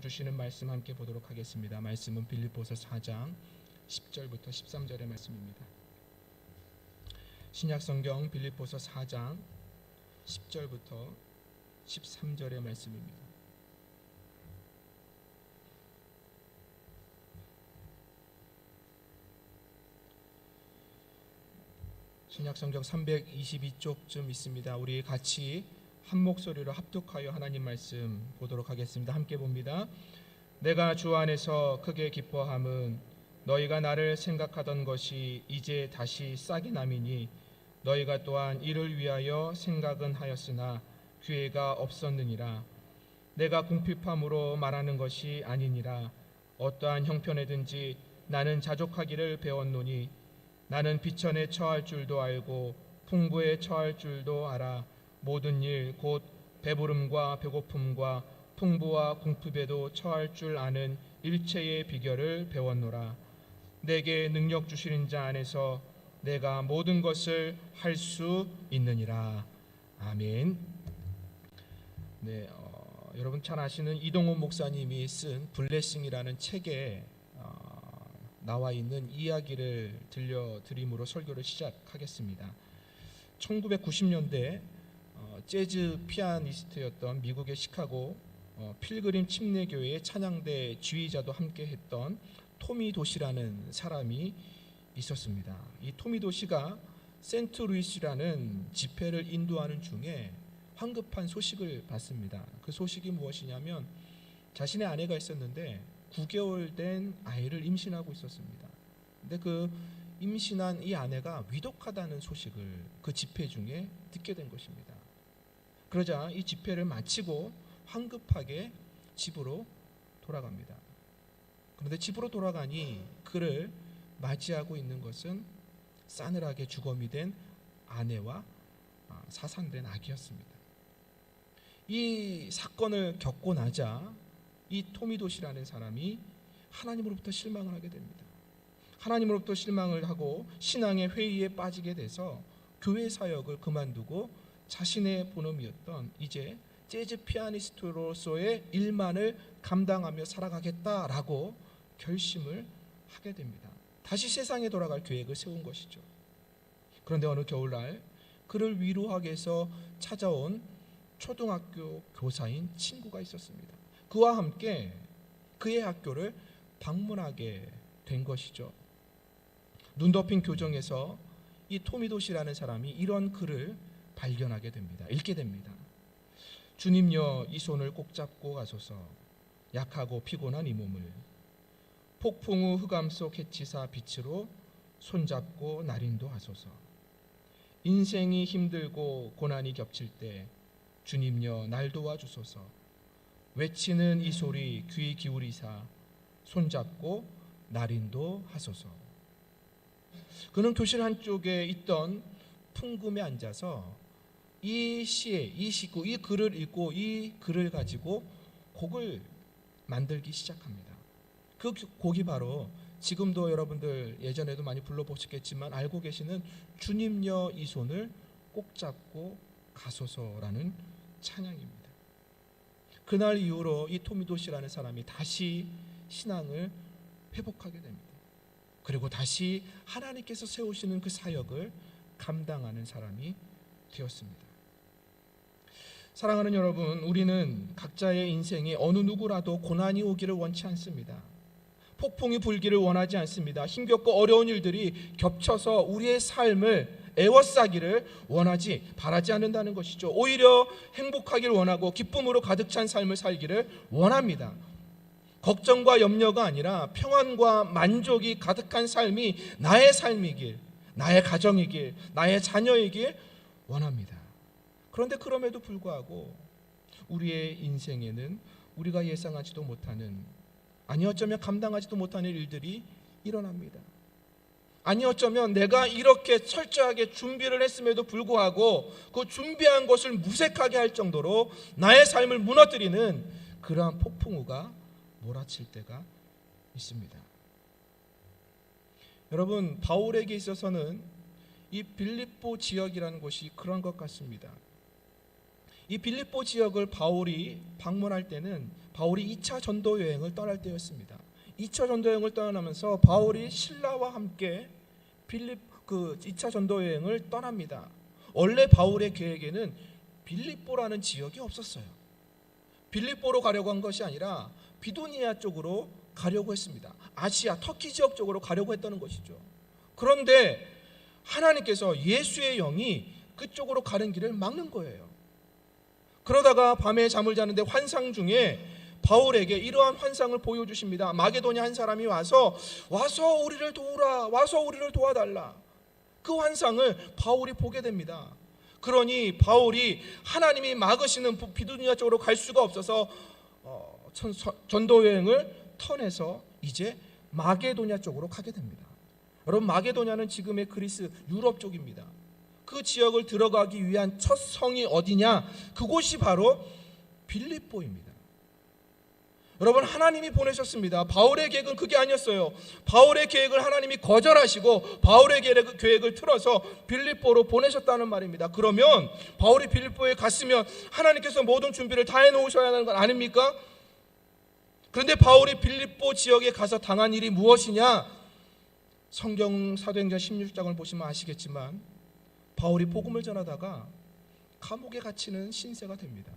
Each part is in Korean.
주시는 말씀 함께 보도록 하겠습니다. 말씀은 빌립보서 4장 10절부터 13절의 말씀입니다. 신약성경 빌립보서 4장 10절부터 13절의 말씀입니다. 신약성경 322쪽쯤 있습니다. 우리 같이 한 목소리로 합독하여 하나님 말씀 보도록 하겠습니다. 함께 봅니다. 내가 주 안에서 크게 기뻐함은 너희가 나를 생각하던 것이 이제 다시 싹이 남이니 너희가 또한 이를 위하여 생각은 하였으나 기회가 없었느니라. 내가 궁핍함으로 말하는 것이 아니니라. 어떠한 형편에든지 나는 자족하기를 배웠노니 나는 비천에 처할 줄도 알고 풍부에 처할 줄도 알아. 모든 일 곧 배부름과 배고픔과 풍부와 궁핍에도 처할 줄 아는 일체의 비결을 배웠노라. 내게 능력 주시는 자 안에서 내가 모든 것을 할 수 있느니라. 아멘. 네, 여러분 잘 아시는 이동훈 목사님이 쓴 블레싱이라는 책에 나와 있는 이야기를 들려드림으로 설교를 시작하겠습니다. 1990년대 재즈 피아니스트였던 미국의 시카고 필그림 침례교회의 찬양대 지휘자도 함께 했던 토미 도시라는 사람이 있었습니다. 이 토미 도시가 센트루이스라는 집회를 인도하는 중에 황급한 소식을 받습니다. 그 소식이 무엇이냐면 자신의 아내가 있었는데 9개월 된 아이를 임신하고 있었습니다. 근데 그 임신한 이 아내가 위독하다는 소식을 그 집회 중에 듣게 된 것입니다. 그러자 이 집회를 마치고 황급하게 집으로 돌아갑니다. 그런데 집으로 돌아가니 그를 맞이하고 있는 것은 싸늘하게 주검이 된 아내와 사상된 아기였습니다. 이 사건을 겪고 나자 이 토미도시라는 사람이 하나님으로부터 실망을 하게 됩니다. 하나님으로부터 실망을 하고 신앙의 회의에 빠지게 돼서 교회 사역을 그만두고 자신의 본업이었던 이제 재즈 피아니스트로서의 일만을 감당하며 살아가겠다라고 결심을 하게 됩니다. 다시 세상에 돌아갈 계획을 세운 것이죠. 그런데 어느 겨울날 그를 위로하기 위해서 찾아온 초등학교 교사인 친구가 있었습니다. 그와 함께 그의 학교를 방문하게 된 것이죠. 눈 덮인 교정에서 이 토미도시라는 사람이 이런 글을 발견하게 됩니다. 읽게 됩니다. 주님여 이 손을 꼭 잡고 가소서. 약하고 피곤한 이 몸을 폭풍 후 흑암 속 해치사 빛으로 손잡고 날인도 하소서. 인생이 힘들고 고난이 겹칠 때 주님여 날 도와주소서. 외치는 이 소리 귀 기울이사 손잡고 날인도 하소서. 그는 교실 한쪽에 있던 풍금에 앉아서 이 글을 읽고 이 글을 가지고 곡을 만들기 시작합니다. 그 곡이 바로 지금도 여러분들 예전에도 많이 불러보셨겠지만 알고 계시는 주님여 이 손을 꼭 잡고 가소서라는 찬양입니다. 그날 이후로 이 토미도시라는 사람이 다시 신앙을 회복하게 됩니다. 그리고 다시 하나님께서 세우시는 그 사역을 감당하는 사람이 되었습니다. 사랑하는 여러분, 우리는 각자의 인생에 어느 누구라도 고난이 오기를 원치 않습니다. 폭풍이 불기를 원하지 않습니다. 힘겹고 어려운 일들이 겹쳐서 우리의 삶을 애워싸기를 바라지 않는다는 것이죠. 오히려 행복하기를 원하고 기쁨으로 가득 찬 삶을 살기를 원합니다. 걱정과 염려가 아니라 평안과 만족이 가득한 삶이 나의 삶이길, 나의 가정이길, 나의 자녀이길 원합니다. 그런데 그럼에도 불구하고 우리의 인생에는 우리가 예상하지도 못하는, 아니 어쩌면 감당하지도 못하는 일들이 일어납니다. 아니 어쩌면 내가 이렇게 철저하게 준비를 했음에도 불구하고 그 준비한 것을 무색하게 할 정도로 나의 삶을 무너뜨리는 그러한 폭풍우가 몰아칠 때가 있습니다. 여러분, 바울에게 있어서는 이 빌립보 지역이라는 곳이 그런 것 같습니다. 이 빌립보 지역을 바울이 방문할 때는 바울이 2차 전도 여행을 떠날 때였습니다. 2차 전도 여행을 떠나면서 바울이 신라와 함께 2차 전도 여행을 떠납니다. 원래 바울의 계획에는 빌립보라는 지역이 없었어요. 빌립보로 가려고 한 것이 아니라 비두니아 쪽으로 가려고 했습니다. 아시아, 터키 지역 쪽으로 가려고 했다는 것이죠. 그런데 하나님께서 예수의 영이 그쪽으로 가는 길을 막는 거예요. 그러다가 밤에 잠을 자는데 환상 중에 바울에게 이러한 환상을 보여주십니다. 마게도냐 한 사람이 와서 우리를 도우라, 와서 우리를 도와달라. 그 환상을 바울이 보게 됩니다. 그러니 바울이 하나님이 막으시는 비두니아 쪽으로 갈 수가 없어서 전도 여행을 턴해서 이제 마게도냐 쪽으로 가게 됩니다. 여러분, 마게도냐는 지금의 그리스 유럽 쪽입니다. 그 지역을 들어가기 위한 첫 성이 어디냐? 그곳이 바로 빌립보입니다. 여러분, 하나님이 보내셨습니다. 바울의 계획은 그게 아니었어요. 바울의 계획을 하나님이 거절하시고 바울의 계획을 틀어서 빌립보로 보내셨다는 말입니다. 그러면 바울이 빌립보에 갔으면 하나님께서 모든 준비를 다 해놓으셔야 하는 건 아닙니까? 그런데 바울이 빌립보 지역에 가서 당한 일이 무엇이냐? 성경 사도행전 16장을 보시면 아시겠지만 바울이 복음을 전하다가 감옥에 갇히는 신세가 됩니다.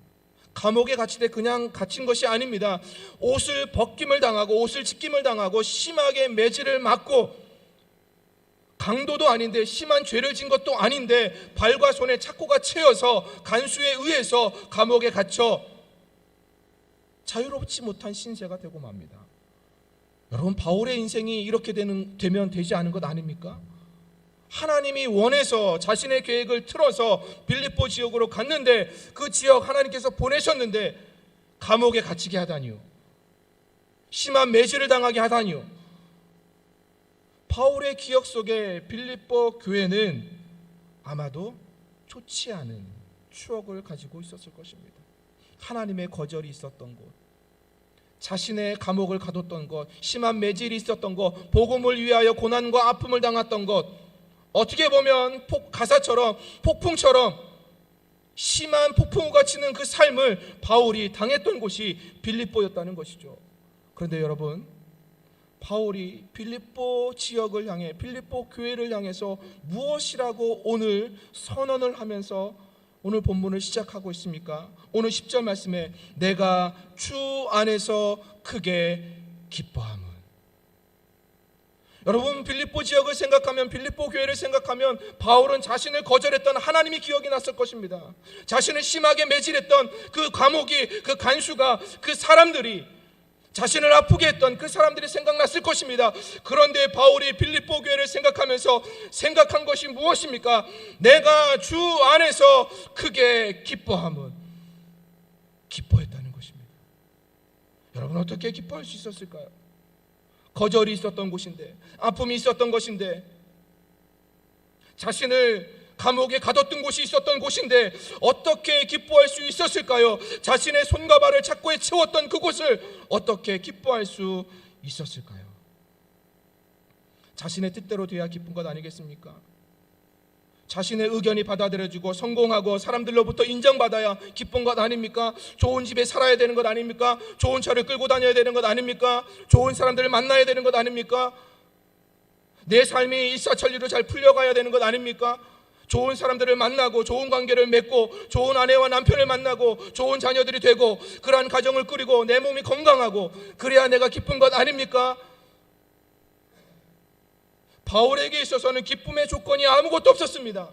감옥에 갇힐 때 그냥 갇힌 것이 아닙니다. 옷을 벗김을 당하고 옷을 찢김을 당하고 심하게 매질을 맞고, 강도도 아닌데 심한 죄를 진 것도 아닌데 발과 손에 착고가 채여서 간수에 의해서 감옥에 갇혀 자유롭지 못한 신세가 되고 맙니다. 여러분, 바울의 인생이 이렇게 되면 되지 않은 것 아닙니까? 하나님이 원해서 자신의 계획을 틀어서 빌립보 지역으로 갔는데 그 지역 하나님께서 보내셨는데 감옥에 갇히게 하다니요, 심한 매질을 당하게 하다니요. 바울의 기억 속에 빌립보 교회는 아마도 좋지 않은 추억을 가지고 있었을 것입니다. 하나님의 거절이 있었던 곳, 자신의 감옥을 가뒀던 것, 심한 매질이 있었던 것, 복음을 위하여 고난과 아픔을 당했던 것, 어떻게 보면 가사처럼 폭풍처럼 심한 폭풍우가 치는 그 삶을 바울이 당했던 곳이 빌립보였다는 것이죠. 그런데 여러분, 바울이 빌립보 지역을 향해, 빌립보 교회를 향해서 무엇이라고 오늘 선언을 하면서 오늘 본문을 시작하고 있습니까? 오늘 10절 말씀에 내가 주 안에서 크게 기뻐함은. 여러분, 빌립보 지역을 생각하면, 빌립보 교회를 생각하면 바울은 자신을 거절했던 하나님이 기억이 났을 것입니다. 자신을 심하게 매질했던 그 감옥이, 그 간수가, 그 사람들이, 자신을 아프게 했던 그 사람들이 생각났을 것입니다. 그런데 바울이 빌립보 교회를 생각하면서 생각한 것이 무엇입니까? 내가 주 안에서 크게 기뻐함은. 기뻐했다는 것입니다. 여러분, 어떻게 기뻐할 수 있었을까요? 거절이 있었던 곳인데, 아픔이 있었던 것인데, 자신을 감옥에 가뒀던 곳이 있었던 곳인데 어떻게 기뻐할 수 있었을까요? 자신의 손과 발을 착고에 채웠던 그곳을 어떻게 기뻐할 수 있었을까요? 자신의 뜻대로 돼야 기쁜 것 아니겠습니까? 자신의 의견이 받아들여지고 성공하고 사람들로부터 인정받아야 기쁜 것 아닙니까? 좋은 집에 살아야 되는 것 아닙니까? 좋은 차를 끌고 다녀야 되는 것 아닙니까? 좋은 사람들을 만나야 되는 것 아닙니까? 내 삶이 일사천리로 잘 풀려가야 되는 것 아닙니까? 좋은 사람들을 만나고 좋은 관계를 맺고 좋은 아내와 남편을 만나고 좋은 자녀들이 되고 그러한 가정을 꾸리고 내 몸이 건강하고 그래야 내가 기쁜 것 아닙니까? 바울에게 있어서는 기쁨의 조건이 아무것도 없었습니다.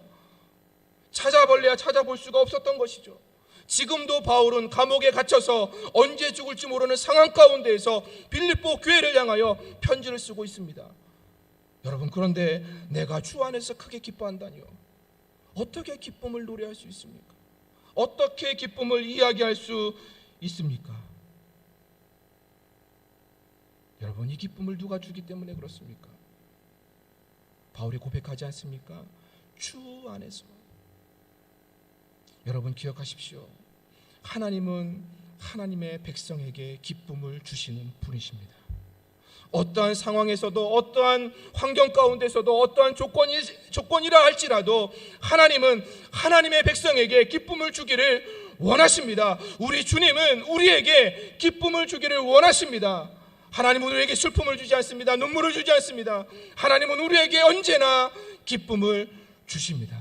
찾아볼래야 찾아볼 수가 없었던 것이죠. 지금도 바울은 감옥에 갇혀서 언제 죽을지 모르는 상황 가운데에서 빌립보 교회를 향하여 편지를 쓰고 있습니다. 여러분, 그런데 내가 주 안에서 크게 기뻐한다니요. 어떻게 기쁨을 노래할 수 있습니까? 어떻게 기쁨을 이야기할 수 있습니까? 여러분, 이 기쁨을 누가 주기 때문에 그렇습니까? 바울이 고백하지 않습니까? 주 안에서. 여러분, 기억하십시오. 하나님은 하나님의 백성에게 기쁨을 주시는 분이십니다. 어떠한 상황에서도, 어떠한 환경 가운데서도, 어떠한 조건이라 할지라도 하나님은 하나님의 백성에게 기쁨을 주기를 원하십니다. 우리 주님은 우리에게 기쁨을 주기를 원하십니다. 하나님은 우리에게 슬픔을 주지 않습니다. 눈물을 주지 않습니다. 하나님은 우리에게 언제나 기쁨을 주십니다.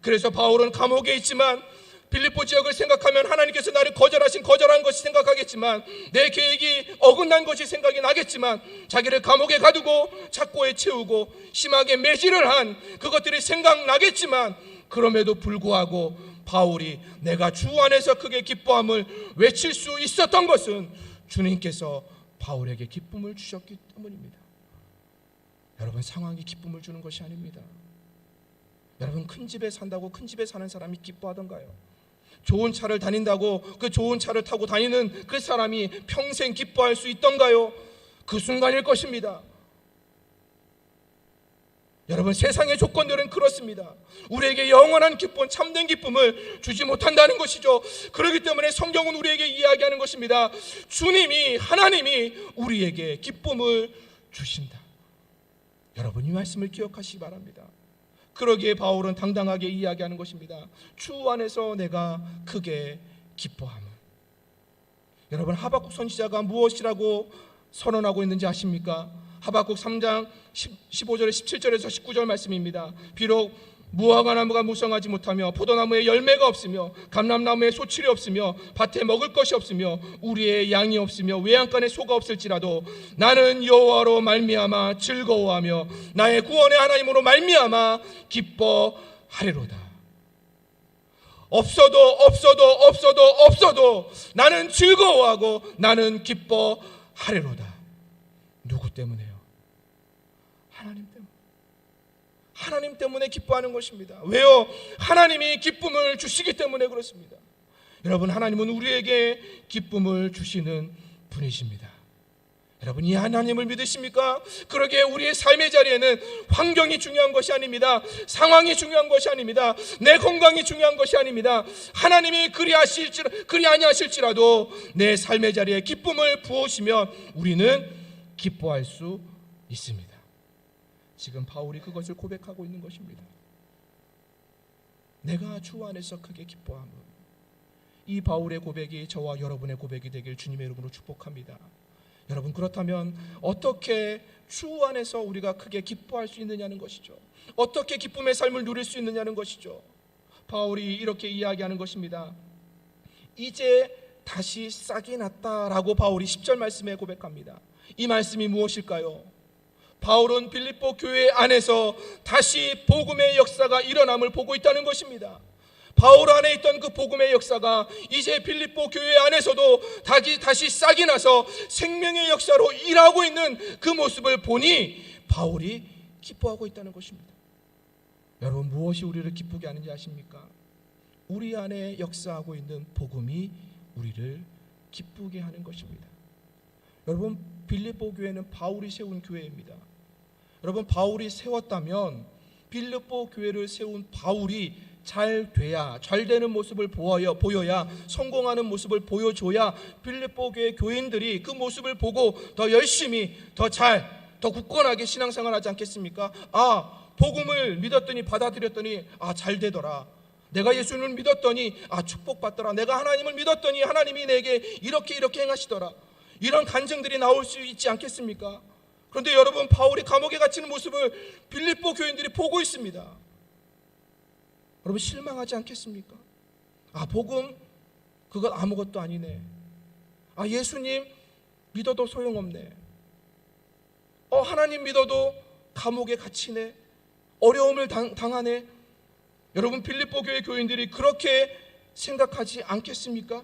그래서 바울은 감옥에 있지만 빌립보 지역을 생각하면 하나님께서 나를 거절한 것이 생각하겠지만, 내 계획이 어긋난 것이 생각이 나겠지만, 자기를 감옥에 가두고 착고에 채우고 심하게 매질을 한 그것들이 생각나겠지만, 그럼에도 불구하고 바울이 내가 주 안에서 크게 기뻐함을 외칠 수 있었던 것은 주님께서 바울에게 기쁨을 주셨기 때문입니다. 여러분, 상황이 기쁨을 주는 것이 아닙니다. 여러분, 큰 집에 산다고 큰 집에 사는 사람이 기뻐하던가요? 좋은 차를 다닌다고 그 좋은 차를 타고 다니는 그 사람이 평생 기뻐할 수 있던가요? 그 순간일 것입니다. 여러분, 세상의 조건들은 그렇습니다. 우리에게 영원한 기쁨, 참된 기쁨을 주지 못한다는 것이죠. 그렇기 때문에 성경은 우리에게 이야기하는 것입니다. 하나님이 우리에게 기쁨을 주신다. 여러분, 이 말씀을 기억하시기 바랍니다. 그러기에 바울은 당당하게 이야기하는 것입니다. 주 안에서 내가 크게 기뻐함을. 여러분, 하박국 선지자가 무엇이라고 선언하고 있는지 아십니까? 하박국 3장 15절에 17절에서 19절 말씀입니다. 비록 무화과 나무가 무성하지 못하며 포도나무에 열매가 없으며 감람나무에 소출이 없으며 밭에 먹을 것이 없으며 우리의 양이 없으며 외양간에 소가 없을지라도 나는 여호와로 말미암아 즐거워하며 나의 구원의 하나님으로 말미암아 기뻐하리로다. 없어도 나는 즐거워하고 나는 기뻐하리로다. 누구 때문에요? 하나님 때문에 기뻐하는 것입니다. 왜요? 하나님이 기쁨을 주시기 때문에 그렇습니다. 여러분, 하나님은 우리에게 기쁨을 주시는 분이십니다. 여러분, 이 하나님을 믿으십니까? 그러기에 우리의 삶의 자리에는 환경이 중요한 것이 아닙니다. 상황이 중요한 것이 아닙니다. 내 건강이 중요한 것이 아닙니다. 하나님이 그리 아니하실지라도 내 삶의 자리에 기쁨을 부으시면 우리는 기뻐할 수 있습니다. 지금 바울이 그것을 고백하고 있는 것입니다. 내가 주 안에서 크게 기뻐함을. 이 바울의 고백이 저와 여러분의 고백이 되길 주님의 이름으로 축복합니다. 여러분, 그렇다면 어떻게 주 안에서 우리가 크게 기뻐할 수 있느냐는 것이죠. 어떻게 기쁨의 삶을 누릴 수 있느냐는 것이죠. 바울이 이렇게 이야기하는 것입니다. 이제 다시 싹이 났다라고 바울이 10절 말씀에 고백합니다. 이 말씀이 무엇일까요? 바울은 빌립보 교회 안에서 다시 복음의 역사가 일어남을 보고 있다는 것입니다. 바울 안에 있던 그 복음의 역사가 이제 빌립보 교회 안에서도 다시 싹이 나서 생명의 역사로 일하고 있는 그 모습을 보니 바울이 기뻐하고 있다는 것입니다. 여러분, 무엇이 우리를 기쁘게 하는지 아십니까? 우리 안에 역사하고 있는 복음이 우리를 기쁘게 하는 것입니다. 여러분, 빌립보 교회는 바울이 세운 교회입니다. 여러분, 바울이 세웠다면 빌립보 교회를 세운 바울이 잘 되는 모습을 보여야, 성공하는 모습을 보여줘야 빌립보 교회 교인들이 그 모습을 보고 더 열심히, 더 굳건하게 신앙생활 하지 않겠습니까? 복음을 믿었더니, 받아들였더니 잘 되더라. 내가 예수님을 믿었더니 축복받더라. 내가 하나님을 믿었더니 하나님이 내게 이렇게 행하시더라. 이런 간증들이 나올 수 있지 않겠습니까? 그런데 여러분, 바울이 감옥에 갇히는 모습을 빌립보 교인들이 보고 있습니다. 여러분, 실망하지 않겠습니까? 복음 그건 아무것도 아니네. 예수님 믿어도 소용없네. 하나님 믿어도 감옥에 갇히네. 어려움을 당하네. 여러분, 빌립보 교회 교인들이 그렇게 생각하지 않겠습니까?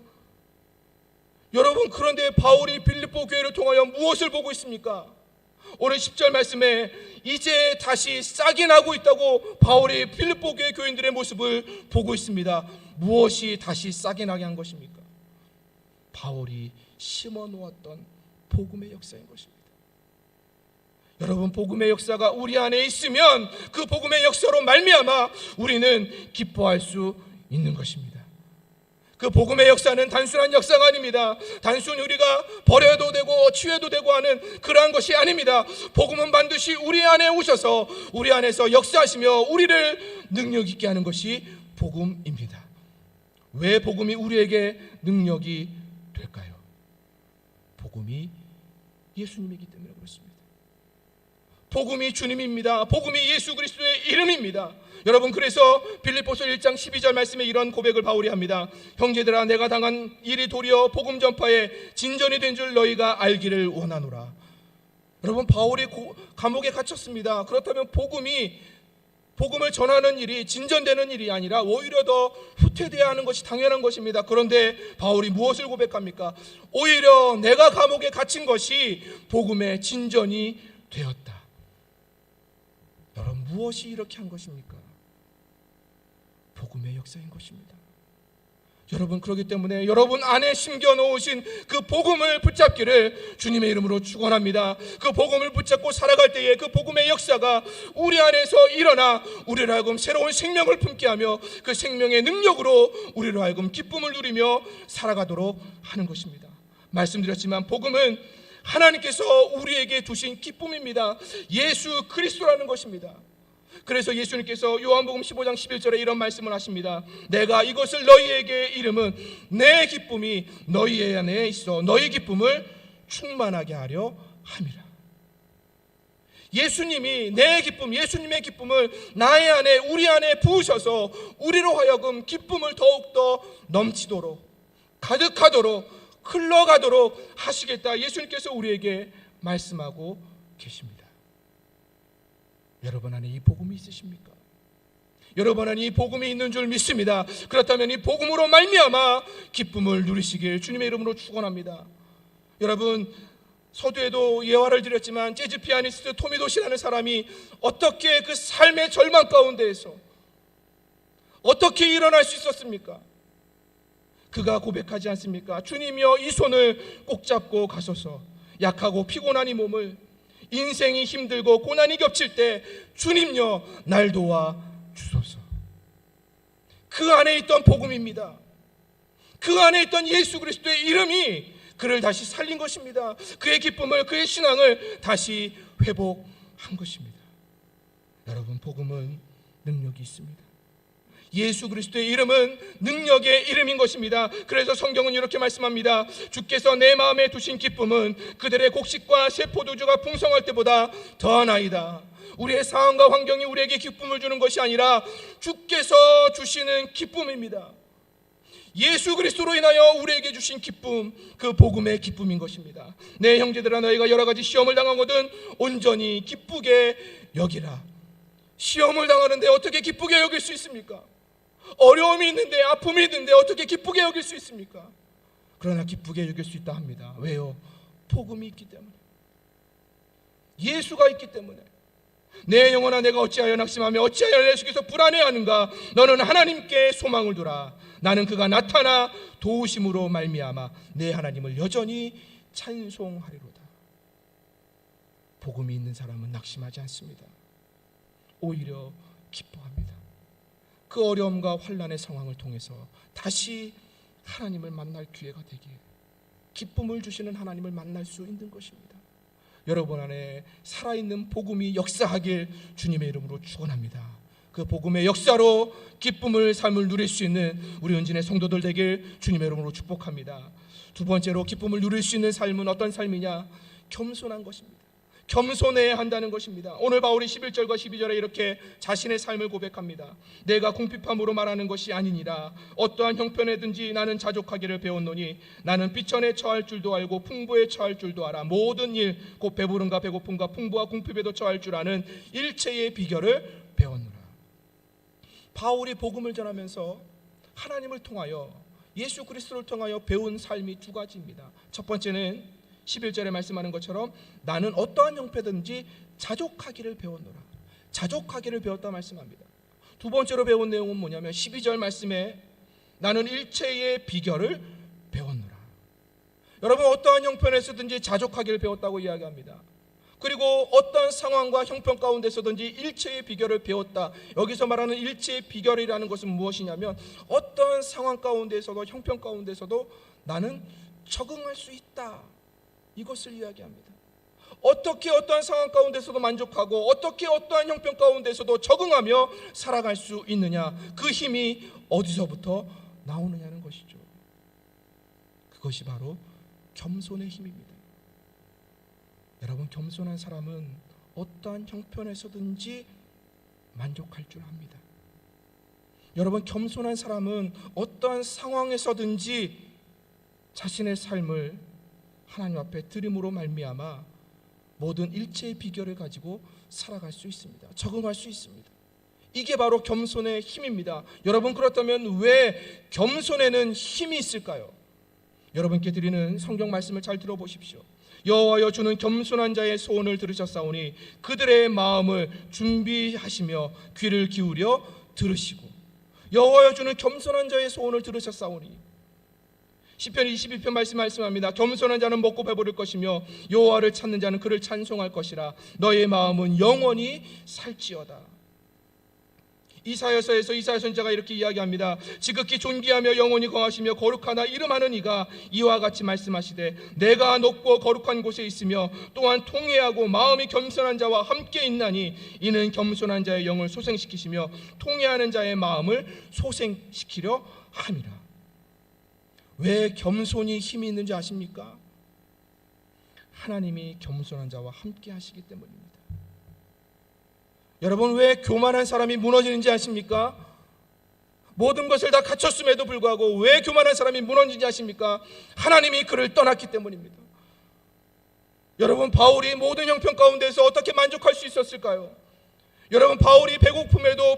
여러분, 그런데 바울이 빌립보 교회를 통하여 무엇을 보고 있습니까? 오늘 10절 말씀에 이제 다시 싹이 나고 있다고 바울이 빌립보 교회 교인들의 모습을 보고 있습니다. 무엇이 다시 싹이 나게 한 것입니까? 바울이 심어놓았던 복음의 역사인 것입니다. 여러분, 복음의 역사가 우리 안에 있으면 그 복음의 역사로 말미암아 우리는 기뻐할 수 있는 것입니다. 그 복음의 역사는 단순한 역사가 아닙니다. 단순히 우리가 버려도 되고 취해도 되고 하는 그러한 것이 아닙니다. 복음은 반드시 우리 안에 오셔서 우리 안에서 역사하시며 우리를 능력 있게 하는 것이 복음입니다. 왜 복음이 우리에게 능력이 될까요? 복음이 예수님이기 때문에 그렇습니다. 복음이 주님입니다. 복음이 예수 그리스도의 이름입니다. 여러분, 그래서 빌립보서 1장 12절 말씀에 이런 고백을 바울이 합니다. 형제들아, 내가 당한 일이 도리어 복음 전파에 진전이 된 줄 너희가 알기를 원하노라. 여러분, 바울이 감옥에 갇혔습니다. 그렇다면 복음을 전하는 일이 진전되는 일이 아니라 오히려 더 후퇴되어야 하는 것이 당연한 것입니다. 그런데 바울이 무엇을 고백합니까? 오히려 내가 감옥에 갇힌 것이 복음의 진전이 되었다. 여러분, 무엇이 이렇게 한 것입니까? 복음의 역사인 것입니다. 여러분, 그렇기 때문에 여러분 안에 심겨 놓으신 그 복음을 붙잡기를 주님의 이름으로 축원합니다. 그 복음을 붙잡고 살아갈 때에 그 복음의 역사가 우리 안에서 일어나 우리로 하여금 새로운 생명을 품게 하며 그 생명의 능력으로 우리로 하여금 기쁨을 누리며 살아가도록 하는 것입니다. 말씀드렸지만 복음은 하나님께서 우리에게 주신 기쁨입니다. 예수 그리스도라는 것입니다. 그래서 예수님께서 요한복음 15장 11절에 이런 말씀을 하십니다. 내가 이것을 너희에게 이름은 내 기쁨이 너희 안에 있어 너희 기쁨을 충만하게 하려 함이라. 예수님이 내 기쁨, 예수님의 기쁨을 나의 안에, 우리 안에 부으셔서 우리로 하여금 기쁨을 더욱더 넘치도록, 가득하도록, 흘러가도록 하시겠다, 예수님께서 우리에게 말씀하고 계십니다. 여러분 안에 이 복음이 있으십니까? 여러분 안에 이 복음이 있는 줄 믿습니다. 그렇다면 이 복음으로 말미암아 기쁨을 누리시길 주님의 이름으로 축원합니다. 여러분, 서두에도 예화를 드렸지만 재즈 피아니스트 토미 도시라는 사람이 어떻게 그 삶의 절망 가운데에서 어떻게 일어날 수 있었습니까? 그가 고백하지 않습니까? 주님이여 이 손을 꼭 잡고 가소서. 약하고 피곤한 이 몸을, 인생이 힘들고 고난이 겹칠 때 주님여 날 도와 주소서. 그 안에 있던 복음입니다. 그 안에 있던 예수 그리스도의 이름이 그를 다시 살린 것입니다. 그의 기쁨을, 그의 신앙을 다시 회복한 것입니다. 여러분, 복음은 능력이 있습니다. 예수 그리스도의 이름은 능력의 이름인 것입니다. 그래서 성경은 이렇게 말씀합니다. 주께서 내 마음에 두신 기쁨은 그들의 곡식과 새 포도주가 풍성할 때보다 더하나이다. 우리의 상황과 환경이 우리에게 기쁨을 주는 것이 아니라 주께서 주시는 기쁨입니다. 예수 그리스도로 인하여 우리에게 주신 기쁨, 그 복음의 기쁨인 것입니다. 내 형제들아, 너희가 여러 가지 시험을 당하거든 온전히 기쁘게 여기라. 시험을 당하는데 어떻게 기쁘게 여길 수 있습니까? 어려움이 있는데, 아픔이 있는데 어떻게 기쁘게 여길 수 있습니까? 그러나 기쁘게 여길 수 있다 합니다. 왜요? 복음이 있기 때문에, 예수가 있기 때문에. 내 영혼아, 내가 어찌하여 낙심하며 어찌하여 내 속에서 불안해하는가? 너는 하나님께 소망을 두라. 나는 그가 나타나 도우심으로 말미암아 내 하나님을 여전히 찬송하리로다. 복음이 있는 사람은 낙심하지 않습니다. 오히려 기뻐합니다. 그 어려움과 환난의 상황을 통해서 다시 하나님을 만날 기회가 되기에, 기쁨을 주시는 하나님을 만날 수 있는 것입니다. 여러분 안에 살아있는 복음이 역사하길 주님의 이름으로 축원합니다. 그 복음의 역사로 기쁨을, 삶을 누릴 수 있는 우리 은진의 성도들 되길 주님의 이름으로 축복합니다. 두 번째로, 기쁨을 누릴 수 있는 삶은 어떤 삶이냐? 겸손한 것입니다. 겸손해야 한다는 것입니다. 오늘 바울이 11절과 12절에 이렇게 자신의 삶을 고백합니다. 내가 궁핍함으로 말하는 것이 아니니라. 어떠한 형편에든지 나는 자족하기를 배웠노니 나는 비천에 처할 줄도 알고 풍부에 처할 줄도 알아. 모든 일, 곧 배부름과 배고픔과 풍부와 궁핍에도 처할 줄 아는 일체의 비결을 배웠노라. 바울이 복음을 전하면서 하나님을 통하여, 예수 그리스도를 통하여 배운 삶이 두 가지입니다. 첫 번째는 11절에 말씀하는 것처럼 나는 어떠한 형편든지 자족하기를 배웠노라. 자족하기를 배웠다 말씀합니다. 두 번째로 배운 내용은 뭐냐면 12절 말씀에 나는 일체의 비결을 배웠노라. 여러분, 어떠한 형편에서든지 자족하기를 배웠다고 이야기합니다. 그리고 어떤 상황과 형편 가운데서든지 일체의 비결을 배웠다. 여기서 말하는 일체의 비결이라는 것은 무엇이냐면 어떤 상황 가운데서도, 형편 가운데서도 나는 적응할 수 있다, 이것을 이야기합니다. 어떻게 어떠한 상황 가운데서도 만족하고 어떻게 어떠한 형편 가운데서도 적응하며 살아갈 수 있느냐, 그 힘이 어디서부터 나오느냐는 것이죠. 그것이 바로 겸손의 힘입니다. 여러분, 겸손한 사람은 어떠한 형편에서든지 만족할 줄 압니다. 여러분, 겸손한 사람은 어떠한 상황에서든지 자신의 삶을 하나님 앞에 드림으로 말미암아 모든 일체의 비결을 가지고 살아갈 수 있습니다. 적응할 수 있습니다. 이게 바로 겸손의 힘입니다. 여러분, 그렇다면 왜 겸손에는 힘이 있을까요? 여러분께 드리는 성경 말씀을 잘 들어보십시오. 여호와여, 주는 겸손한 자의 소원을 들으셨사오니 그들의 마음을 준비하시며 귀를 기울여 들으시고. 여호와여, 주는 겸손한 자의 소원을 들으셨사오니. 시편 22편 말씀합니다. 겸손한 자는 먹고 배부를 것이며 여호와를 찾는 자는 그를 찬송할 것이라. 너의 마음은 영원히 살지어다. 이사야서에서 이사야 선지자가 이렇게 이야기합니다. 지극히 존귀하며 영원히 거하시며 거룩하나 이름하는 이가 이와 같이 말씀하시되 내가 높고 거룩한 곳에 있으며 또한 통회하고 마음이 겸손한 자와 함께 있나니 이는 겸손한 자의 영을 소생시키시며 통회하는 자의 마음을 소생시키려 함이라. 왜 겸손이 힘이 있는지 아십니까? 하나님이 겸손한 자와 함께 하시기 때문입니다. 여러분, 왜 교만한 사람이 무너지는지 아십니까? 모든 것을 다 갖췄음에도 불구하고 왜 교만한 사람이 무너지는지 아십니까? 하나님이 그를 떠났기 때문입니다. 여러분, 바울이 모든 형편 가운데서 어떻게 만족할 수 있었을까요? 여러분, 바울이 배고픔에도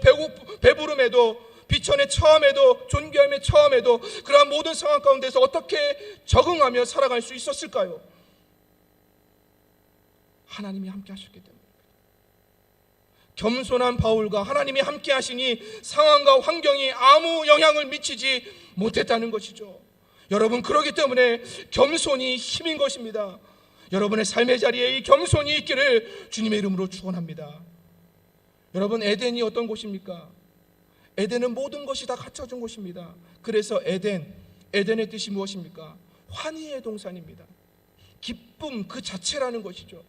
배부름에도 비천에 처함에도 존귀함에 처함에도 그러한 모든 상황 가운데서 어떻게 적응하며 살아갈 수 있었을까요? 하나님이 함께 하셨기 때문입니다. 겸손한 바울과 하나님이 함께 하시니 상황과 환경이 아무 영향을 미치지 못했다는 것이죠. 여러분, 그렇기 때문에 겸손이 힘인 것입니다. 여러분의 삶의 자리에 이 겸손이 있기를 주님의 이름으로 축원합니다. 여러분, 에덴이 어떤 곳입니까? 에덴은 모든 것이 다 갖춰진 곳입니다. 그래서 에덴의 뜻이 무엇입니까? 환희의 동산입니다. 기쁨 그 자체라는 것이죠.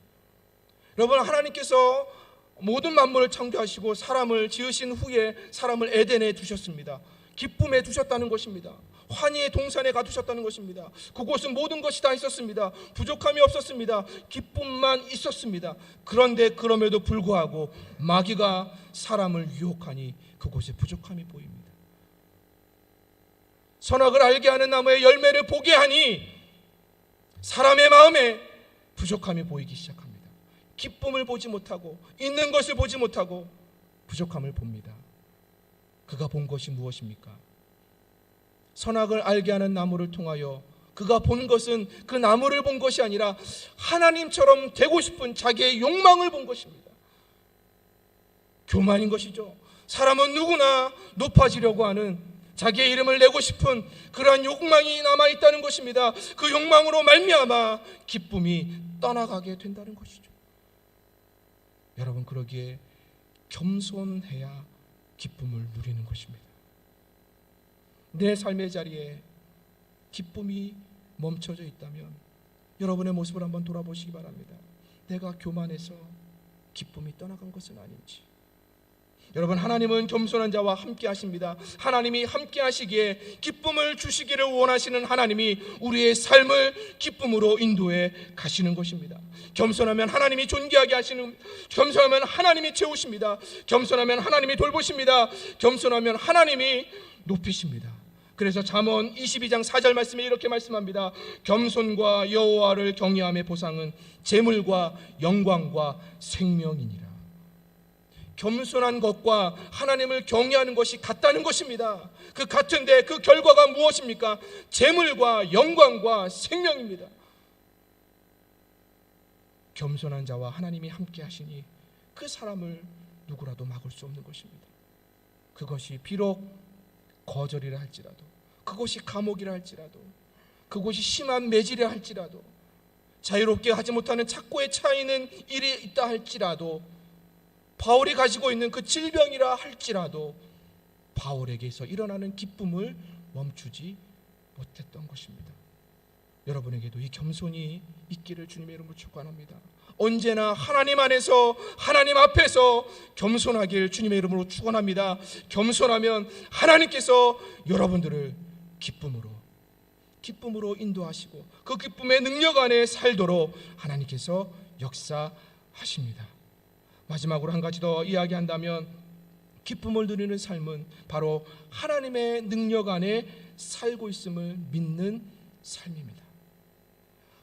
여러분, 하나님께서 모든 만물을 창조하시고 사람을 지으신 후에 사람을 에덴에 두셨습니다. 기쁨에 두셨다는 것입니다. 환희의 동산에 가두셨다는 것입니다. 그곳은 모든 것이 다 있었습니다. 부족함이 없었습니다. 기쁨만 있었습니다. 그런데 그럼에도 불구하고 마귀가 사람을 유혹하니 그곳에 부족함이 보입니다. 선악을 알게 하는 나무의 열매를 보게 하니 사람의 마음에 부족함이 보이기 시작합니다. 기쁨을 보지 못하고 있는 것을 보지 못하고 부족함을 봅니다. 그가 본 것이 무엇입니까? 선악을 알게 하는 나무를 통하여 그가 본 것은 그 나무를 본 것이 아니라 하나님처럼 되고 싶은 자기의 욕망을 본 것입니다. 교만인 것이죠. 사람은 누구나 높아지려고 하는 자기의 이름을 내고 싶은 그러한 욕망이 남아있다는 것입니다. 그 욕망으로 말미암아 기쁨이 떠나가게 된다는 것이죠. 여러분, 그러기에 겸손해야 기쁨을 누리는 것입니다. 내 삶의 자리에 기쁨이 멈춰져 있다면 여러분의 모습을 한번 돌아보시기 바랍니다. 내가 교만해서 기쁨이 떠나간 것은 아닌지. 여러분, 하나님은 겸손한 자와 함께 하십니다. 하나님이 함께 하시기에 기쁨을 주시기를 원하시는 하나님이 우리의 삶을 기쁨으로 인도해 가시는 것입니다. 겸손하면 하나님이 존귀하게 하시는, 겸손하면 하나님이 채우십니다. 겸손하면 하나님이 돌보십니다. 겸손하면 하나님이 높이십니다. 그래서 잠언 22장 4절 말씀에 이렇게 말씀합니다. 겸손과 여호와를 경외함의 보상은 재물과 영광과 생명이니라. 겸손한 것과 하나님을 경외하는 것이 같다는 것입니다. 그 같은데 그 결과가 무엇입니까? 재물과 영광과 생명입니다. 겸손한 자와 하나님이 함께 하시니 그 사람을 누구라도 막을 수 없는 것입니다. 그것이 비록 거절이라 할지라도, 그것이 감옥이라 할지라도, 그것이 심한 매질이라 할지라도, 자유롭게 하지 못하는 착고에 차이는 일이 있다 할지라도, 바울이 가지고 있는 그 질병이라 할지라도 바울에게서 일어나는 기쁨을 멈추지 못했던 것입니다. 여러분에게도 이 겸손이 있기를 주님의 이름으로 축원합니다. 언제나 하나님 안에서, 하나님 앞에서 겸손하길 주님의 이름으로 축원합니다. 겸손하면 하나님께서 여러분들을 기쁨으로 인도하시고 그 기쁨의 능력 안에 살도록 하나님께서 역사하십니다. 마지막으로 한 가지 더 이야기한다면 기쁨을 누리는 삶은 바로 하나님의 능력 안에 살고 있음을 믿는 삶입니다.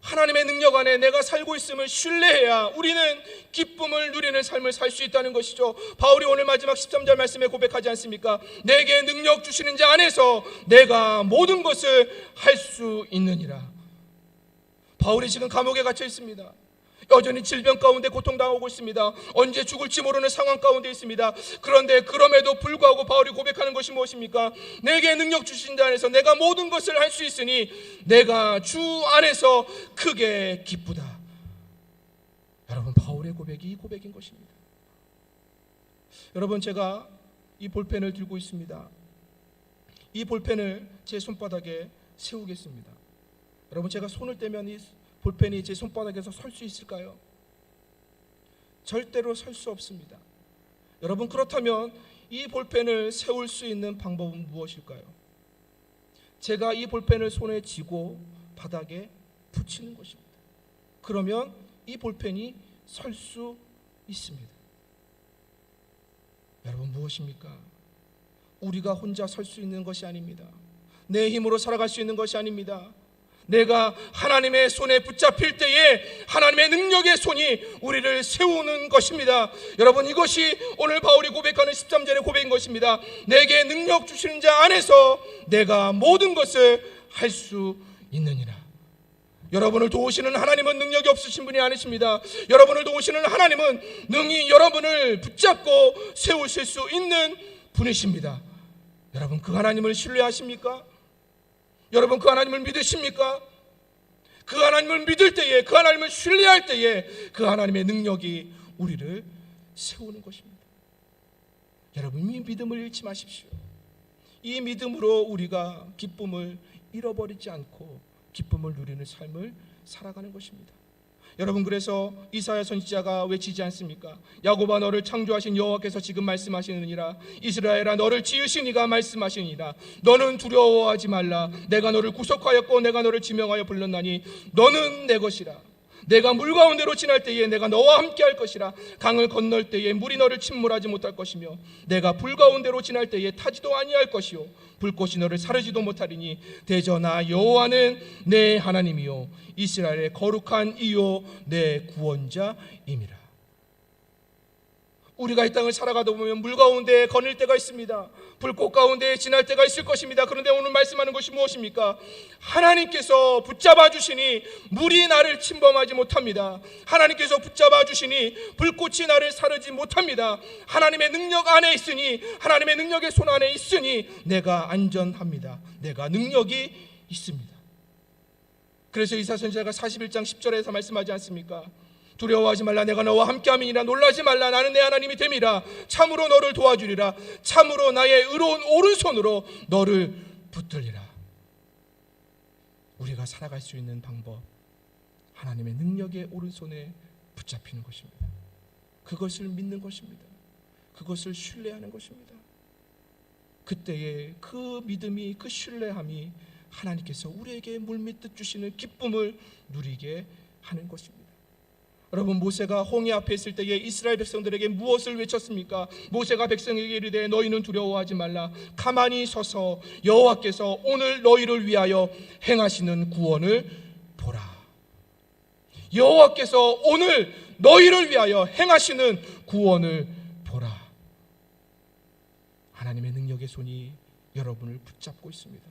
하나님의 능력 안에 내가 살고 있음을 신뢰해야 우리는 기쁨을 누리는 삶을 살 수 있다는 것이죠. 바울이 오늘 마지막 13절 말씀에 고백하지 않습니까? 내게 능력 주시는 자 안에서 내가 모든 것을 할 수 있느니라. 바울이 지금 감옥에 갇혀 있습니다. 여전히 질병 가운데 고통당하고 있습니다. 언제 죽을지 모르는 상황 가운데 있습니다. 그런데 그럼에도 불구하고 바울이 고백하는 것이 무엇입니까? 내게 능력 주신 자 안에서 내가 모든 것을 할 수 있으니 내가 주 안에서 크게 기쁘다. 여러분, 바울의 고백이 이 고백인 것입니다. 여러분, 제가 이 볼펜을 들고 있습니다. 이 볼펜을 제 손바닥에 세우겠습니다. 여러분, 제가 손을 떼면 이 볼펜이 제 손바닥에서 설 수 있을까요? 절대로 설 수 없습니다. 여러분, 그렇다면 이 볼펜을 세울 수 있는 방법은 무엇일까요? 제가 이 볼펜을 손에 쥐고 바닥에 붙이는 것입니다. 그러면 이 볼펜이 설 수 있습니다. 여러분, 무엇입니까? 우리가 혼자 설 수 있는 것이 아닙니다. 내 힘으로 살아갈 수 있는 것이 아닙니다. 내가 하나님의 손에 붙잡힐 때에 하나님의 능력의 손이 우리를 세우는 것입니다. 여러분, 이것이 오늘 바울이 고백하는 13절의 고백인 것입니다. 내게 능력 주시는 자 안에서 내가 모든 것을 할 수 있느니라. 여러분을 도우시는 하나님은 능력이 없으신 분이 아니십니다. 여러분을 도우시는 하나님은 능히 여러분을 붙잡고 세우실 수 있는 분이십니다. 여러분, 그 하나님을 신뢰하십니까? 여러분, 그 하나님을 믿으십니까? 그 하나님을 믿을 때에, 그 하나님을 신뢰할 때에 그 하나님의 능력이 우리를 세우는 것입니다. 여러분, 이 믿음을 잃지 마십시오. 이 믿음으로 우리가 기쁨을 잃어버리지 않고 기쁨을 누리는 삶을 살아가는 것입니다. 여러분, 그래서 이사야 선지자가 외치지 않습니까? 야곱아, 너를 창조하신 여호와께서 지금 말씀하시느니라. 이스라엘아, 너를 지으신 이가 말씀하시니라. 너는 두려워하지 말라. 내가 너를 구속하였고 내가 너를 지명하여 불렀나니 너는 내 것이라. 내가 물 가운데로 지날 때에 내가 너와 함께 할 것이라. 강을 건널 때에 물이 너를 침몰하지 못할 것이며 내가 불 가운데로 지날 때에 타지도 아니할 것이요 불꽃이 너를 사르지도 못하리니 대저나 여호와는 내 하나님이요 이스라엘의 거룩한 이요 내 구원자임이라. 우리가 이 땅을 살아가다 보면 물 가운데 거닐 때가 있습니다. 불꽃 가운데 지날 때가 있을 것입니다. 그런데 오늘 말씀하는 것이 무엇입니까? 하나님께서 붙잡아 주시니 물이 나를 침범하지 못합니다. 하나님께서 붙잡아 주시니 불꽃이 나를 사르지 못합니다. 하나님의 능력 안에 있으니, 하나님의 능력의 손 안에 있으니 내가 안전합니다. 내가 능력이 있습니다. 그래서 이사야 선지자가 41장 10절에서 말씀하지 않습니까? 두려워하지 말라. 내가 너와 함께함이니라. 놀라지 말라. 나는 내 하나님이 됨이라. 참으로 너를 도와주리라. 참으로 나의 의로운 오른손으로 너를 붙들리라. 우리가 살아갈 수 있는 방법, 하나님의 능력의 오른손에 붙잡히는 것입니다. 그것을 믿는 것입니다. 그것을 신뢰하는 것입니다. 그때에 그 믿음이, 그 신뢰함이 하나님께서 우리에게 물밀듯 주시는 기쁨을 누리게 하는 것입니다. 여러분, 모세가 홍해 앞에 있을 때에 이스라엘 백성들에게 무엇을 외쳤습니까? 모세가 백성에게 이르되 너희는 두려워하지 말라. 가만히 서서 여호와께서 오늘 너희를 위하여 행하시는 구원을 보라. 여호와께서 오늘 너희를 위하여 행하시는 구원을 보라. 하나님의 능력의 손이 여러분을 붙잡고 있습니다.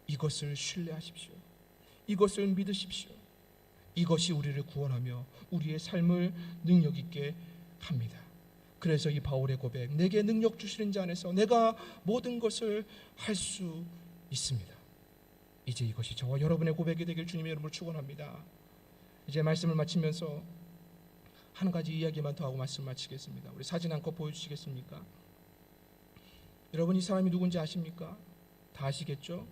이것을 신뢰하십시오. 이것을 믿으십시오. 이것이 우리를 구원하며 우리의 삶을 능력 있게 합니다. 그래서 이 바울의 고백, 내게 능력 주시는 자 안에서 내가 모든 것을 할 수 있습니다. 이제 이것이 저와 여러분의 고백이 되길 주님의 이름으로 축원합니다. 이제 말씀을 마치면서 한 가지 이야기만 더 하고 말씀을 마치겠습니다. 우리 사진 한 컷 보여주시겠습니까? 여러분, 이 사람이 누군지 아십니까? 다 아시겠죠?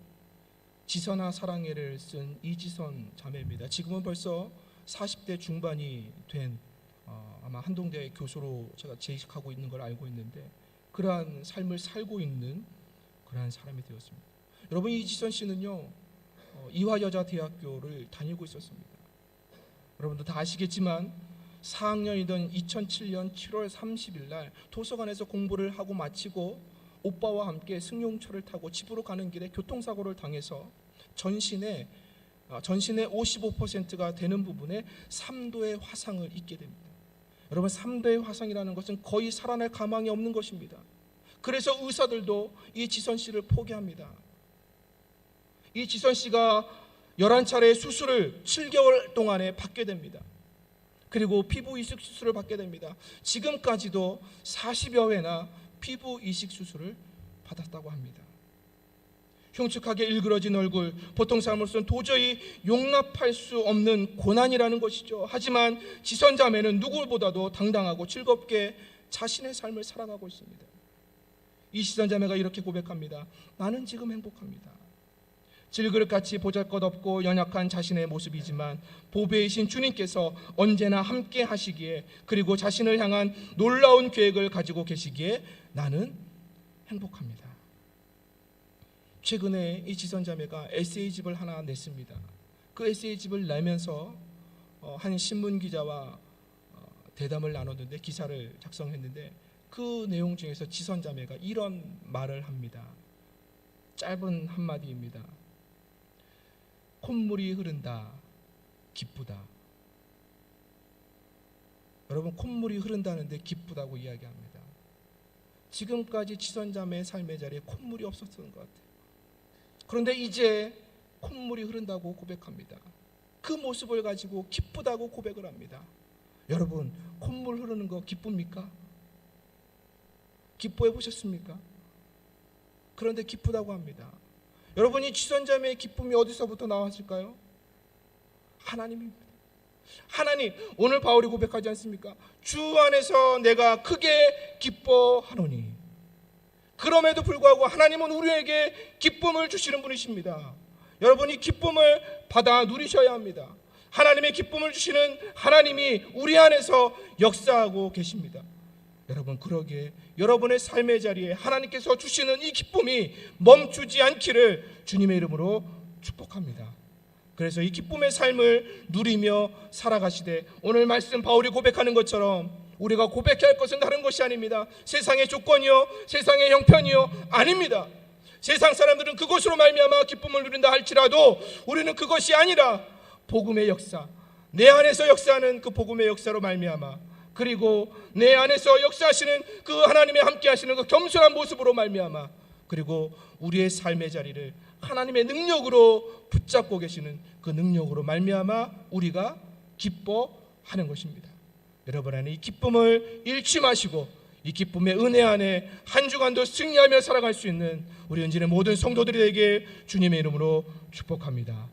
지선아 사랑해를 쓴 이지선 자매입니다. 지금은 벌써 40대 중반이 된 아마 한동대 교수로 제가 재직하고 있는 걸 알고 있는데, 그러한 삶을 살고 있는 그러한 사람이 되었습니다. 여러분, 이지선 씨는요 이화여자대학교를 다니고 있었습니다. 여러분도 다 아시겠지만 4학년이던 2007년 7월 30일 날 도서관에서 공부를 하고 마치고 오빠와 함께 승용차를 타고 집으로 가는 길에 교통사고를 당해서 전신의 55%가 되는 부분에 3도의 화상을 입게 됩니다. 여러분, 3도의 화상이라는 것은 거의 살아날 가망이 없는 것입니다. 그래서 의사들도 이 지선 씨를 포기합니다. 이 지선 씨가 11차례의 수술을 7개월 동안에 받게 됩니다. 그리고 피부 이식 수술을 받게 됩니다. 지금까지도 40여 회나 피부 이식 수술을 받았다고 합니다. 흉측하게 일그러진 얼굴, 보통 사람으로서는 도저히 용납할 수 없는 고난이라는 것이죠. 하지만 지선 자매는 누구보다도 당당하고 즐겁게 자신의 삶을 살아가고 있습니다. 이 지선 자매가 이렇게 고백합니다. 나는 지금 행복합니다. 질그릇같이 보잘것없고 연약한 자신의 모습이지만 보배이신 주님께서 언제나 함께 하시기에, 그리고 자신을 향한 놀라운 계획을 가지고 계시기에 나는 행복합니다. 최근에 이 지선자매가 에세이집을 하나 냈습니다. 그 에세이집을 내면서 한 신문기자와 대담을 나눴는데, 기사를 작성했는데, 그 내용 중에서 지선자매가 이런 말을 합니다. 짧은 한마디입니다. 콧물이 흐른다, 기쁘다. 여러분, 콧물이 흐른다는데 기쁘다고 이야기합니다. 지금까지 지선자매의 삶의 자리에 콧물이 없었던 것 같아요. 그런데 이제 콧물이 흐른다고 고백합니다. 그 모습을 가지고 기쁘다고 고백을 합니다. 여러분, 콧물 흐르는 거 기쁩니까? 기뻐해 보셨습니까? 그런데 기쁘다고 합니다. 여러분이 지선자매의 기쁨이 어디서부터 나왔을까요? 하나님입니다. 하나님, 오늘 바울이 고백하지 않습니까? 주 안에서 내가 크게 기뻐하노니. 그럼에도 불구하고 하나님은 우리에게 기쁨을 주시는 분이십니다. 여러분이 기쁨을 받아 누리셔야 합니다. 하나님의 기쁨을 주시는 하나님이 우리 안에서 역사하고 계십니다. 여러분, 그러기에 여러분의 삶의 자리에 하나님께서 주시는 이 기쁨이 멈추지 않기를 주님의 이름으로 축복합니다. 그래서 이 기쁨의 삶을 누리며 살아가시되, 오늘 말씀 바울이 고백하는 것처럼 우리가 고백해야 할 것은 다른 것이 아닙니다. 세상의 조건이요, 세상의 형편이요, 아닙니다. 세상 사람들은 그것으로 말미암아 기쁨을 누린다 할지라도 우리는 그것이 아니라 복음의 역사, 내 안에서 역사하는 그 복음의 역사로 말미암아, 그리고 내 안에서 역사하시는 그 하나님의 함께 하시는 그 겸손한 모습으로 말미암아, 그리고 우리의 삶의 자리를 하나님의 능력으로 붙잡고 계시는 그 능력으로 말미암아 우리가 기뻐하는 것입니다. 여러분 안에 이 기쁨을 잃지 마시고 이 기쁨의 은혜 안에 한 주간도 승리하며 살아갈 수 있는 우리 은진의 모든 성도들에게 주님의 이름으로 축복합니다.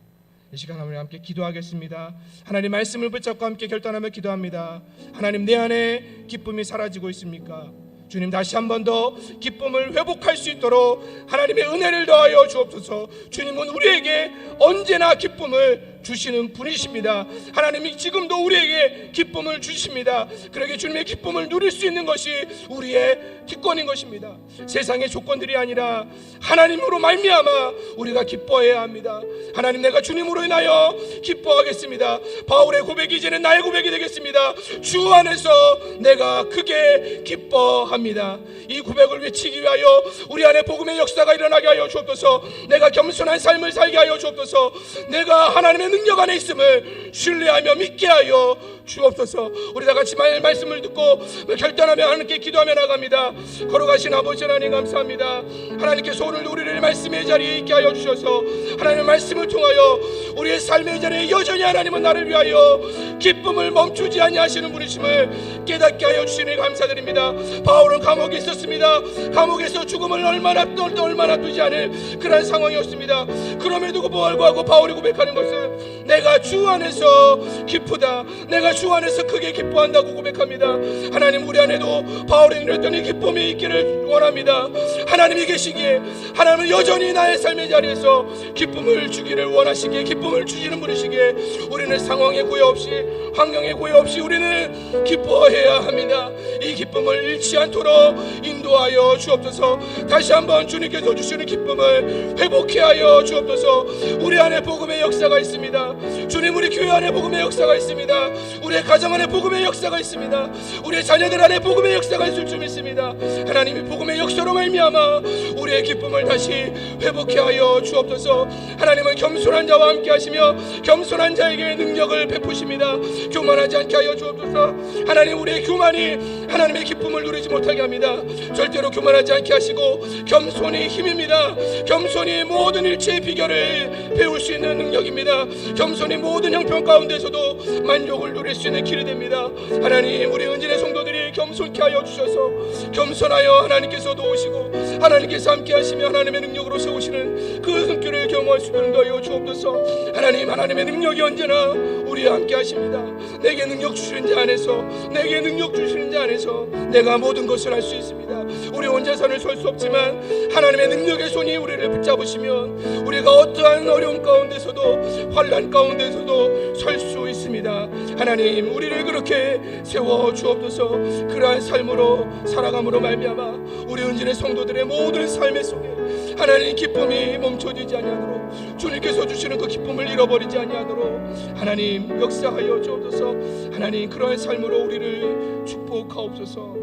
이 시간 우리 함께 기도하겠습니다. 하나님 말씀을 붙잡고 함께 결단하며 기도합니다. 하나님, 내 안에 기쁨이 사라지고 있습니까? 주님, 다시 한 번 더 기쁨을 회복할 수 있도록 하나님의 은혜를 더하여 주옵소서. 주님은 우리에게 언제나 기쁨을 주시는 분이십니다. 하나님이 지금도 우리에게 기쁨을 주십니다. 그러기에 주님의 기쁨을 누릴 수 있는 것이 우리의 특권인 것입니다. 세상의 조건들이 아니라 하나님으로 말미암아 우리가 기뻐해야 합니다. 하나님, 내가 주님으로 인하여 기뻐하겠습니다. 바울의 고백이 이제는 나의 고백이 되겠습니다. 주 안에서 내가 크게 기뻐합니다. 이 고백을 외치기 위하여 우리 안에 복음의 역사가 일어나게 하여 주옵소서. 내가 겸손한 삶을 살게 하여 주옵소서. 내가 하나님의 능력 안에 있음을 신뢰하며 믿게 하여 주옵소서. 우리 다 같이 말씀을 듣고 결단하며 하나님께 기도하며 나갑니다. 걸어가신 아버지 하나님, 감사합니다. 하나님께서 오늘 우리를 말씀의 자리에 있게 하여 주셔서 하나님의 말씀을 통하여 우리의 삶의 자리에 여전히 하나님은 나를 위하여 기쁨을 멈추지 아니하시는 분이심을 깨닫게 하여 주시니 감사드립니다. 바울은 감옥에 있었습니다. 감옥에서 죽음을 얼마나 두지 않을 그런 상황이었습니다. 그럼에도 불구하고 바울이 고백하는 것은 내가 주 안에서 기쁘다, 내가 주 안에서 크게 기뻐한다고 고백합니다. 하나님, 우리 안에도 바울이 누렸던 이 기쁨이 있기를 원합니다. 하나님이 계시기에 하나님은 여전히 나의 삶의 자리에서 기쁨을 주기를 원하시기에, 기쁨을 주시는 분이시기에 우리는 상황에 구애 없이, 환경에 구애 없이 우리는 기뻐해야 합니다. 이 기쁨을 잃지 않도록 인도 인도하여 주옵소서. 다시 한번 주님께서 주시는 기쁨을 회복케 하여 주옵소서. 우리 안에 복음의 역사가 있습니다. 주님, 우리 교회 안에 복음의 역사가 있습니다. 우리의 가정 안에 복음의 역사가 있습니다. 우리의 자녀들 안에 복음의 역사가 있을 줄 믿습니다. 하나님이 복음의 역사로 말미암아 우리의 기쁨을 다시 회복케 하여 주옵소서. 하나님은 겸손한 자와 함께 하시며 겸손한 자에게 능력을 베푸십니다. 교만하지 않게 하여 주옵소서. 하나님, 우리의 교만이 하나님의 기쁨을 누리지 못하게 합니다. 절대로 교만하지 않게 하시고 겸손이 힘입니다. 겸손이 모든 일체의 비결을 배울 수 있는 능력입니다. 겸손이 모든 형편 가운데서도 만족을 누릴 수 있는 길이 됩니다. 하나님, 우리 은진의 성도들이 겸손케 하여 주셔서 겸손하여 하나님께서 도우시고 하나님께서 함께 하시며 하나님의 능력으로 세우시는 그 손길을 경험할 수 있는 하여 주옵소서. 하나님, 하나님의 능력이 언제나 우리와 함께 하십니다. 내게 능력 주시는 자 안에서, 내게 능력 주시는 자 안에서 내가 모든 것을 할 수 있습니다. 우리 혼자서는 설 수 없지만 하나님의 능력의 손이 우리를 붙잡으시면 우리가 어떠한 어려움 가운데서도 환난 가운데서도 설 수 있습니다. 하나님, 우리를 그렇게 세워 주옵소서. 그러한 삶으로 살아감으로 말미암아 우리 은진의 성도들의 모든 삶의 속에 하나님 기쁨이 멈춰지지 아니하도록, 주님께서 주시는 그 기쁨을 잃어버리지 아니하도록 하나님 역사하여 주옵소서. 하나님, 그러한 삶으로 우리를 축복하옵소서.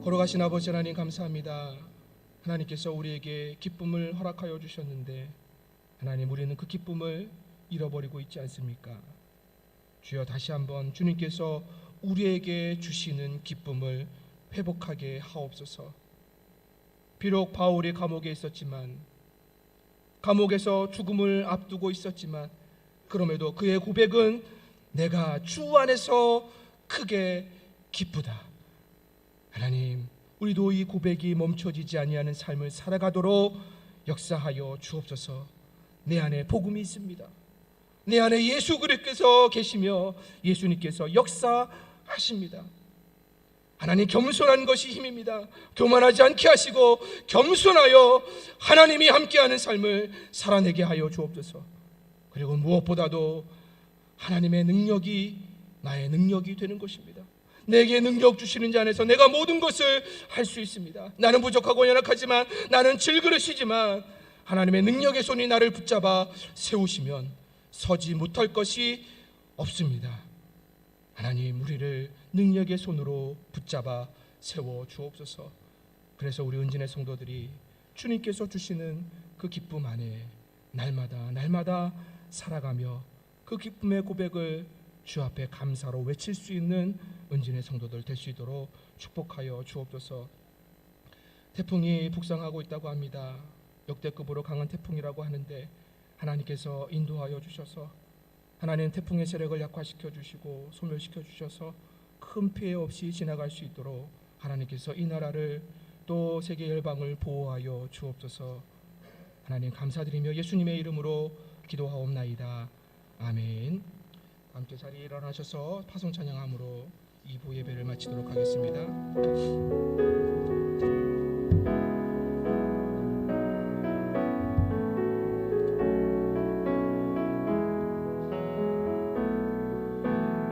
걸어가신 아버지 하나님, 감사합니다. 하나님께서 우리에게 기쁨을 허락하여 주셨는데 하나님, 우리는 그 기쁨을 잃어버리고 있지 않습니까? 주여, 다시 한번 주님께서 우리에게 주시는 기쁨을 회복하게 하옵소서. 비록 바울이 감옥에 있었지만, 감옥에서 죽음을 앞두고 있었지만, 그럼에도 그의 고백은 내가 주 안에서 크게 기쁘다. 하나님, 우리도 이 고백이 멈춰지지 아니하는 삶을 살아가도록 역사하여 주옵소서. 내 안에 복음이 있습니다. 내 안에 예수 그리스도께서 계시며 예수님께서 역사하십니다. 하나님, 겸손한 것이 힘입니다. 교만하지 않게 하시고 겸손하여 하나님이 함께하는 삶을 살아내게 하여 주옵소서. 그리고 무엇보다도 하나님의 능력이 나의 능력이 되는 것입니다. 내게 능력 주시는 자 안에서 내가 모든 것을 할 수 있습니다. 나는 부족하고 연약하지만, 나는 질그릇이지만 하나님의 능력의 손이 나를 붙잡아 세우시면 서지 못할 것이 없습니다. 하나님, 우리를 능력의 손으로 붙잡아 세워 주옵소서. 그래서 우리 은진의 성도들이 주님께서 주시는 그 기쁨 안에 날마다 살아가며 그 기쁨의 고백을 주 앞에 감사로 외칠 수 있는 은진의 성도들 될 수 있도록 축복하여 주옵소서. 태풍이 북상하고 있다고 합니다. 역대급으로 강한 태풍이라고 하는데 하나님께서 인도하여 주셔서 하나님 태풍의 세력을 약화시켜 주시고 소멸시켜 주셔서 큰 피해 없이 지나갈 수 있도록 하나님께서 이 나라를 또 세계 열방을 보호하여 주옵소서. 하나님, 감사드리며 예수님의 이름으로 기도하옵나이다. 아멘. 함께 자리에 일어나셔서 파송 찬양함으로 2부 예배를 마치도록 하겠습니다.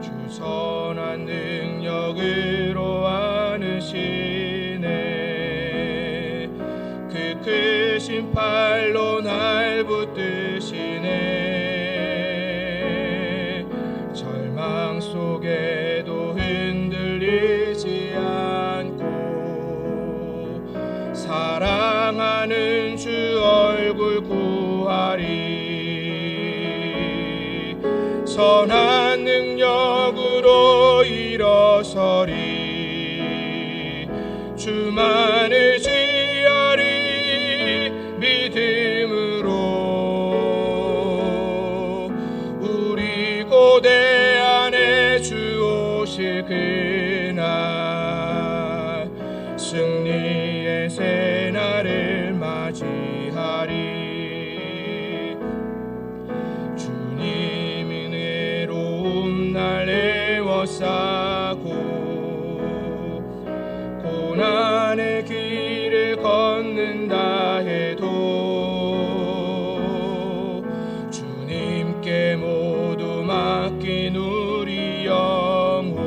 주 선한 능력으로 안으시네. 그 크신 팔로 날 붙드시네. 절망 속에도 흔들리지 않고 사랑하는 주 얼굴 구하리. 선한 능력으로 일어서리. 주만을 의지하리. 믿음으로 우리 고대 안에 주 오실 그날 승리의 새날을 맞이하리. 주님 은혜로운 날 애워싸고 고난의 길을 걷는다 해도 주님께 모두 맡긴 우리 영혼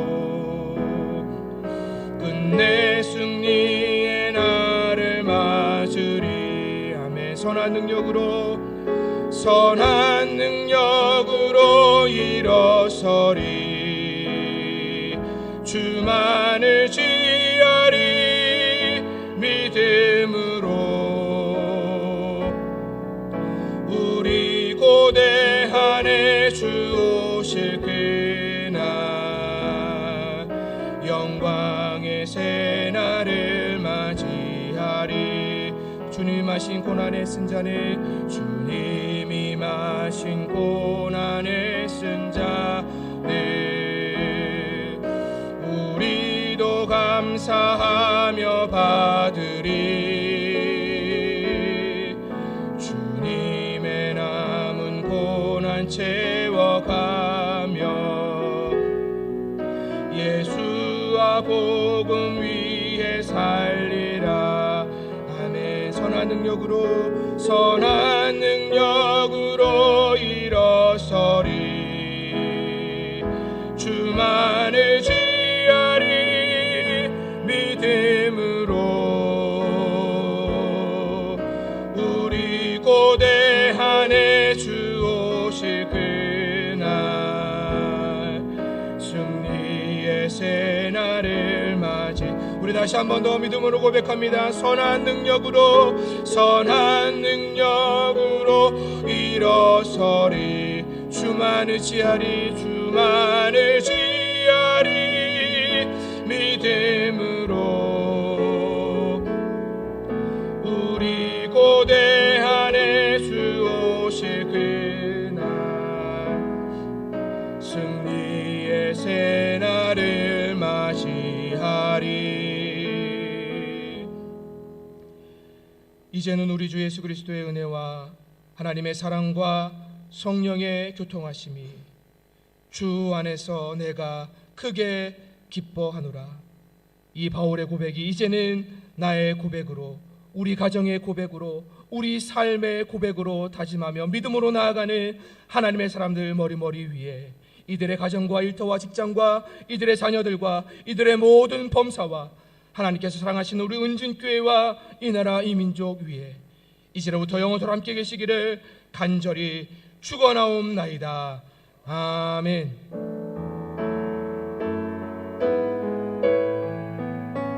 끝내 선한 능력으로 일어서리 주만을 지하리 믿음으로 우리 고대한에 주 오실 그날 영광의 새날을 맞이하리. 주님 마신 고난의 쓴 자는 주님이 마신 고난을 쓴 자는 우리도 감사하며 받으리. 주님의 남은 고난 채워가며 예수와 복음 위에 살리라. 아멘. 선한 능력으로 일어서리 주만을 지하리 믿음으로 우리 고대한에 주 오실 그날 승리의 새날을 맞이. 우리 다시 한 번 더 믿음으로 고백합니다. 선한 능력으로 일어서리 주만을 지하리 믿음으로 우리 고대한에 주 오실 그날 승리의 새날을 맞이하리. 이제는 우리 주 예수 그리스도의 은혜와 하나님의 사랑과 성령의 교통하심이 주 안에서 내가 크게 기뻐하노라. 이 바울의 고백이 이제는 나의 고백으로, 우리 가정의 고백으로, 우리 삶의 고백으로 다짐하며 믿음으로 나아가는 하나님의 사람들 머리 위에 이들의 가정과 일터와 직장과 이들의 자녀들과 이들의 모든 범사와 하나님께서 사랑하시는 우리 은진교회와 이 나라 이 민족 위에 이제로부터 영원토록 함께 계시기를 간절히 축원하옵나이다. 아멘.